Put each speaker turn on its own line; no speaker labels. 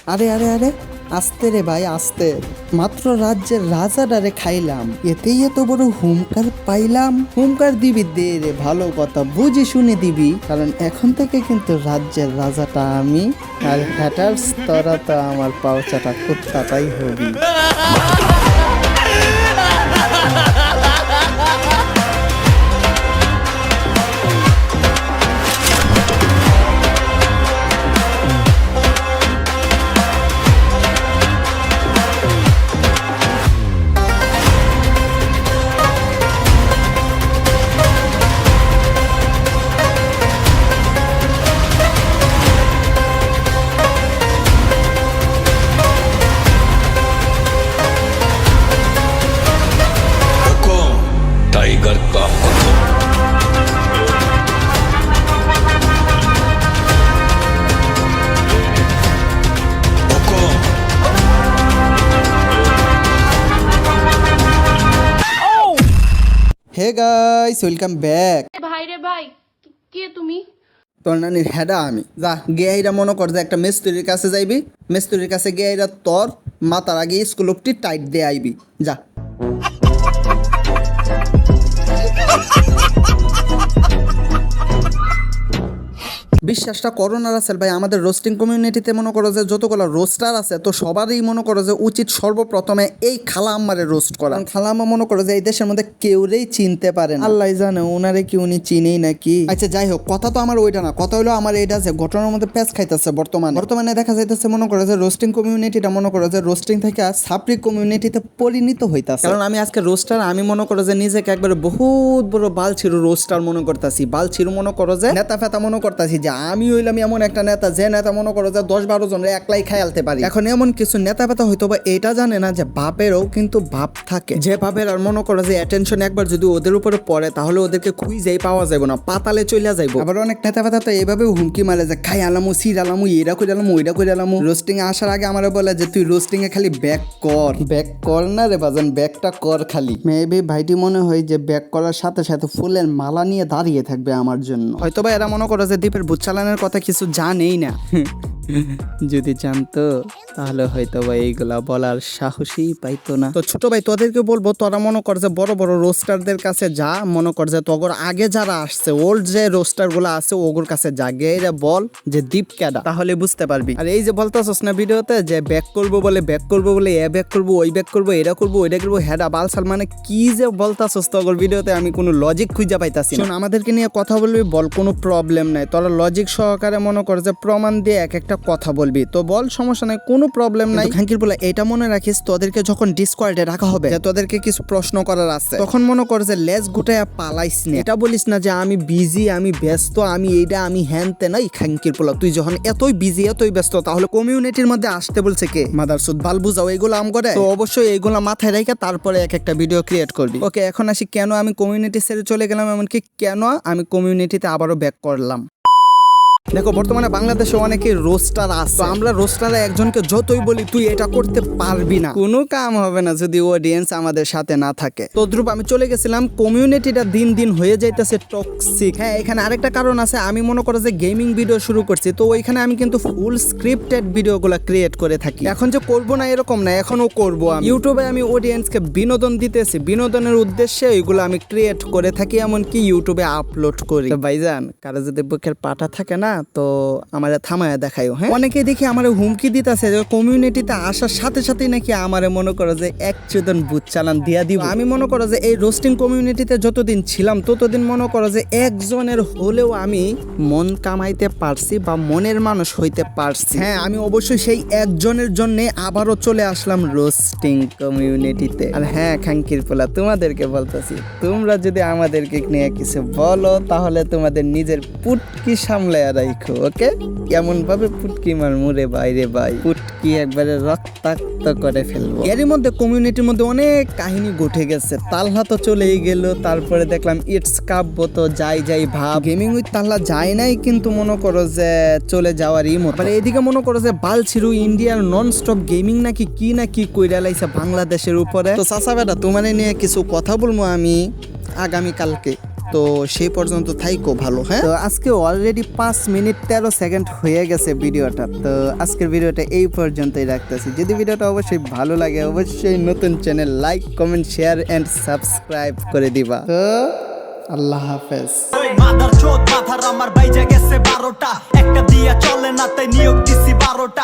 আরে আরে আরে আস্তে রে ভাই আস্তে, মাত্র রাজ্যের রাজাটারে খাইলাম, এতেই এত বড় হুমকার পাইলাম। হুমকার দিবি দে রে, ভালো কথা বুঝি শুনে দিবি, কারণ এখন থেকে কিন্তু রাজ্যের রাজাটা আমি, আর হ্যাটার্স তোরা তো আমার পাউচাটা কুত্তাটাই হবি।
टाइगर का हुक्म।
Hey guys, welcome back.
ভাই রে ভাই, কে তুমি?
তোর নানির হেডা আমি। যা গেয়াইরা মনে কর যে একটা মিস্ত্রির কাছে যাইবি, মিস্ত্রির কাছে গেয়াইরা তোর মাথার আগে স্কুলপটি টাইট দিয়ে আইবি, যা। বিশ্বাসটা করো না রাসেল ভাই, আমাদের রোস্টিং কমিউনিটিতে মনে করো যে যতগুলো রোস্টার আছে তো সবারই মনে করো যে উচিত সর্বপ্রথমে এই খালা আম্মারে রোস্ট করা। খালা আম্মা মনে করো যে এই দেশের মধ্যে কেউরেই চিনতে পারে না, আল্লাহ জানে ওনারে কি উনি চিনেই নাকি। আচ্ছা যাই হোক, কথা তো আমার ওইটা না, কথা হলো আমার এইটা যে ঘটনার মধ্যে প্যাচ খাইতেছে বর্তমানে দেখা যাইতেছে মনে করো যে রোস্টিং কমিউনিটিটা মনে করো যে রোস্টিং থেকে সাপ্রিক কমিউনিটিতে পরিণত হইতাছে। কারণ আমি আজকে রোস্টার, আমি মনে করো যে নিজেকে একবারে বহুত বড় বালছিরু রোস্টার মনে করতেছি, বালছিরু মনে করো যে নেতা ফেতা মনে করতেছি যে আমি হইলাম এমন একটা নেতা, যে নেতা মনে করো যে 10-12 জনের একলাই খাইলতে পারি। এখন এমন কিছু নেতা ফেতা হয়তো বা এটা জানে না যে বাপেরও কিন্তু বাপ থাকে, যে বাপের আর মনে করো যে অ্যাটেনশন একবার যদি ওদের উপরে পড়ে তাহলে ওদেরকে খুঁজেই পাওয়া যাবে না, পাতালে চলে যাইবো। আবার অনেক নেতা ফেতা তো এইভাবে হুমকি মারে যে খাই আলামু, সির আলামু, এরা করে আলামু, ওইটা করে আলামু। রোস্টিং এ আসার আগে আমার বলে যে তুই রোস্টিং এ খালি ব্যাক কর না রে বাজান, ব্যাকটা কর খালি। মেবি ভাইটি মনে হয় যে ব্যাক করার সাথে সাথে ফুলের মালা নিয়ে দাঁড়িয়ে থাকবে আমার জন্য। হয়তো বা এরা মনে করো যে দ্বীপের বুট চালানোর কথা কিছু জানেই না। যদি জানতো তাহলে হয়তো বা এইগুলা বলার সাহসই পাইতো না। তো ছোট ভাই তোদেরকে বলবো, তোরা মনে কর যে বড় বড় রোস্টারদের কাছে যা, মনে কর যে তোর আগে যারা আসছে ওল্ড যে রোস্টার গুলো আছে ওগুর কাছে যা, গেইরা বল যে দীপ কেডা, তাহলে বুঝতে পারবি। আর এই যে বলতাছস না ভিডিওতে যে ব্যাক করবো বলে এ ব্যাক করবো, ওই ব্যাক করবো, এটা করবো, ওইটা করবো, হেডা বালসাল, মানে কি যে বলতাছস তোর ভিডিওতে আমি কোনো লজিক খুঁজে পাইতাছি না। আমাদেরকে নিয়ে কথা বলবি বল, কোনো প্রবলেম নাই, তোরা লজিক সহকারে মনে কর যে প্রমাণ দিয়ে এক একটা কথা বলবি তো বল, সমস্যা নাই, কোনো প্রবলেম নাই। খাঙ্কির বলে এটা মনে রাখিস, তোদেরকে যখন ডিসকর্ডে রাখা হবে যে তোদেরকে কিছু প্রশ্ন করার আছে, তখন মনে কর যে লেজ গুটাইয়া পালাইস না। এটা বলিস না যে আমি বিজি, আমি ব্যস্ত, আমি এইটা, আমি হ্যানতে নাই। খাঙ্কির পোলা, তুই যখন এতই বিজি, এতই ব্যস্ত, তাহলে কমিউনিটির মধ্যে আসতে বলছে কে? মাদারসুদ বাল বুঝাও এইগুলো আম করে। তো অবশ্যই এইগুলো মাথায় রেখে তারপরে এক একটা ভিডিও ক্রিয়েট করবি। ওকে, এখন আসি কেন আমি কমিউনিটি ছেড়ে চলে গেলাম, এমনকি কেন আমি কমিউনিটিতে আবারও ব্যাক করলাম। দেখো বর্তমানে বাংলাদেশে অনেকে রোস্টার আছে, তো আমরা রোস্টারে একজনকে যতই বলি তুই এটা করতে পারবি না, কোনো কাম হবে না যদি অডিয়েন্স আমাদের সাথে না থাকে। তো দ্রুপ আমি চলে গেছিলাম, কমিউনিটিটা দিন দিন হয়ে যাইতেছে টক্সিক। হ্যাঁ, এখানে আরেকটা কারণ আছে, আমি মনে করো যে গেমিং ভিডিও শুরু করছি, তো ওইখানে আমি কিন্তু ফুল স্ক্রিপ্টেড ভিডিওগুলো ক্রিয়েট করে থাকি। এখন যে করবো না এরকম না, এখনো করবো। আমি ইউটিউবে আমি অডিয়েন্সকে বিনোদন দিতেছি, বিনোদনের উদ্দেশ্যে ওইগুলো আমি ক্রিয়েট করে থাকি, এমনকি ইউটিউবে আপলোড করি। ভাইজান, কারো যদি বুকের পাটা থাকে না তো আমারে থামায়া দেখাইও। হ্যাঁ, অনেকেই দেখি আমারে হুমকি দিতেছে যে কমিউনিটিতে আসার সাথে সাথেই নাকি আমারে মনে করো যে এক চোদন বুট চালান দিয়া দিব। আমি মনে করো যে এই রোস্টিং কমিউনিটিতে যতদিন ছিলাম ততদিন মনে করো যে একজনের হলেও আমি মন কামাইতে পারছি বা মনের মানুষ হইতে পারছি। হ্যাঁ, আমি অবশ্যই সেই একজনের জন্য আবারও চলে আসলাম রোস্টিং কমিউনিটিতে। আর হ্যাঁ খাঙ্কির পোলা, তোমাদেরকে বলতেছি, তোমরা যদি আমাদেরকে নিয়ে কিছু বলো তাহলে তোমাদের নিজের পুটকি সামলায় রাখো। ওকে, কেমন ভাবে পুটকি মার মুরে বাইরে ভাই, পুটকি একবারে রক্তাক্ত করে ফেলবো। এরই মধ্যে কমিউনিটির মধ্যে অনেক কাহিনী ঘটে গেছে। তালহা তো চলেই গেল, তারপরে দেখলাম ইটস কাব্য তো যাই ভাব, গেমিং উইথ তালহা যায় নাই, কিন্তু মনে করো যে চলে যাওয়ারই মতো। মানে এদিকে মনে করো যে বালছিরু ইন্ডিয়ার নন স্টপ গেমিং নাকি কি কইরা লাইছে বাংলাদেশের উপরে। তো চাচা বেটা, তোমার নিয়ে কিছু কথা বলবো আমি আগামীকালকে। তো সেই পর্যন্ত থাইকো ভালো। হ্যাঁ, তো আজকে অলরেডি 5 মিনিট 13 সেকেন্ড হয়ে গেছে ভিডিওটা। তো আজকের ভিডিওটা এই পর্যন্তই রাখতেছি। যদি ভিডিওটা অবশ্যই ভালো লাগে অবশ্যই নতুন channel like comment share and subscribe করে দিবা। তো আল্লাহ হাফেজ।
মাদার চোদ মাথার আমার বাইজা গেছে 12টা, একটা দিয়া চলে না তাই নিয়োগ দিছি 12টা।